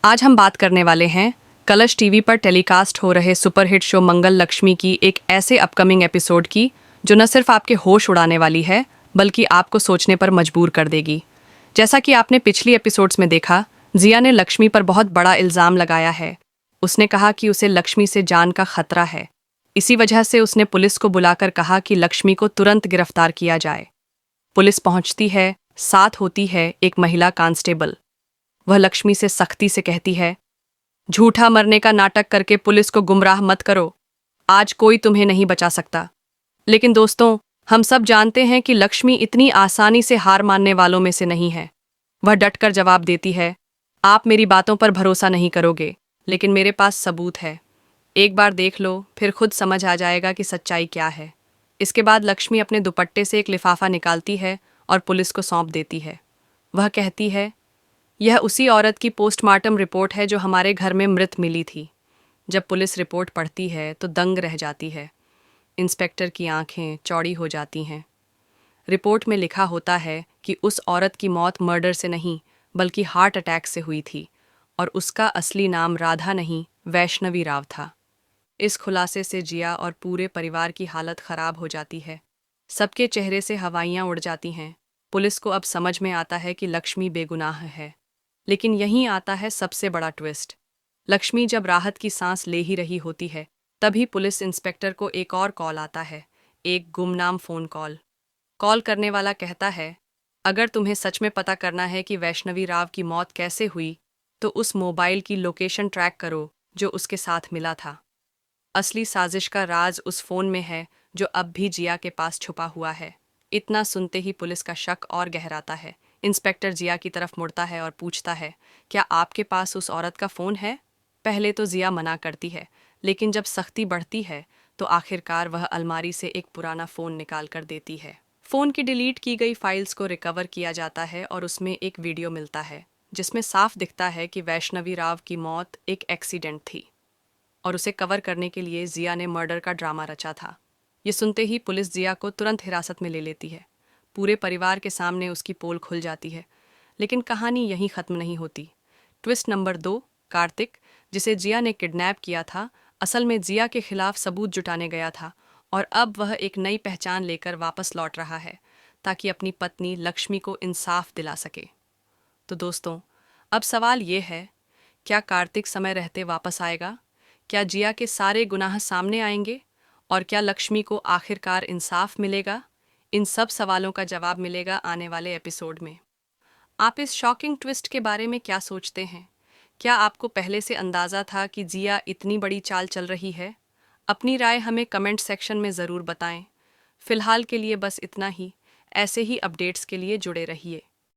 आज हम बात करने वाले हैं कलश टीवी पर टेलीकास्ट हो रहे सुपरहिट शो मंगल लक्ष्मी की एक ऐसे अपकमिंग एपिसोड की जो न सिर्फ आपके होश उड़ाने वाली है बल्कि आपको सोचने पर मजबूर कर देगी। जैसा कि आपने पिछली एपिसोड्स में देखा, जिया ने लक्ष्मी पर बहुत बड़ा इल्ज़ाम लगाया है। उसने कहा कि उसे लक्ष्मी से जान का खतरा है। इसी वजह से उसने पुलिस को बुलाकर कहा कि लक्ष्मी को तुरंत गिरफ्तार किया जाए। पुलिस पहुंचती है, साथ होती है एक महिला कांस्टेबल। वह लक्ष्मी से सख्ती से कहती है, झूठा मरने का नाटक करके पुलिस को गुमराह मत करो। आज कोई तुम्हें नहीं बचा सकता। लेकिन दोस्तों, हम सब जानते हैं कि लक्ष्मी इतनी आसानी से हार मानने वालों में से नहीं है। वह डटकर जवाब देती है, आप मेरी बातों पर भरोसा नहीं करोगे, लेकिन मेरे पास सबूत है। एक बार देख लो, फिर खुद समझ आ जाएगा कि सच्चाई क्या है। इसके बाद लक्ष्मी अपने दुपट्टे से एक लिफाफा निकालती है और पुलिस को सौंप देती है। वह कहती है, यह उसी औरत की पोस्टमार्टम रिपोर्ट है जो हमारे घर में मृत मिली थी। जब पुलिस रिपोर्ट पढ़ती है तो दंग रह जाती है। इंस्पेक्टर की आंखें चौड़ी हो जाती हैं। रिपोर्ट में लिखा होता है कि उस औरत की मौत मर्डर से नहीं बल्कि हार्ट अटैक से हुई थी और उसका असली नाम राधा नहीं, वैष्णवी राव था। इस खुलासे से जिया और पूरे परिवार की हालत खराब हो जाती है। सबके चेहरे से हवाइयाँ उड़ जाती हैं। पुलिस को अब समझ में आता है कि लक्ष्मी बेगुनाह है। लेकिन यहीं आता है सबसे बड़ा ट्विस्ट। लक्ष्मी जब राहत की सांस ले ही रही होती है, तभी पुलिस इंस्पेक्टर को एक और कॉल आता है, एक गुमनाम फ़ोन कॉल। कॉल करने वाला कहता है, अगर तुम्हें सच में पता करना है कि वैष्णवी राव की मौत कैसे हुई, तो उस मोबाइल की लोकेशन ट्रैक करो जो उसके साथ मिला था। असली साजिश का राज उस फ़ोन में है जो अब भी जिया के पास छुपा हुआ है। इतना सुनते ही पुलिस का शक और गहराता है। इंस्पेक्टर जिया की तरफ मुड़ता है और पूछता है, क्या आपके पास उस औरत का फ़ोन है? पहले तो जिया मना करती है, लेकिन जब सख्ती बढ़ती है तो आखिरकार वह अलमारी से एक पुराना फ़ोन निकाल कर देती है। फ़ोन की डिलीट की गई फाइल्स को रिकवर किया जाता है और उसमें एक वीडियो मिलता है जिसमें साफ दिखता है कि वैष्णवी राव की मौत एक एक्सीडेंट थी और उसे कवर करने के लिए जिया ने मर्डर का ड्रामा रचा था। ये सुनते ही पुलिस जिया को तुरंत हिरासत में ले लेती है। पूरे परिवार के सामने उसकी पोल खुल जाती है। लेकिन कहानी यहीं ख़त्म नहीं होती। ट्विस्ट नंबर 2, कार्तिक, जिसे जिया ने किडनैप किया था, असल में जिया के खिलाफ सबूत जुटाने गया था और अब वह एक नई पहचान लेकर वापस लौट रहा है ताकि अपनी पत्नी लक्ष्मी को इंसाफ दिला सके। तो दोस्तों, अब सवाल ये है, क्या कार्तिक समय रहते वापस आएगा? क्या जिया के सारे गुनाह सामने आएंगे? और क्या लक्ष्मी को आखिरकार इंसाफ मिलेगा? इन सब सवालों का जवाब मिलेगा आने वाले एपिसोड में। आप इस शॉकिंग ट्विस्ट के बारे में क्या सोचते हैं? क्या आपको पहले से अंदाज़ा था कि जिया इतनी बड़ी चाल चल रही है? अपनी राय हमें कमेंट सेक्शन में ज़रूर बताएं। फिलहाल के लिए बस इतना ही। ऐसे ही अपडेट्स के लिए जुड़े रहिए।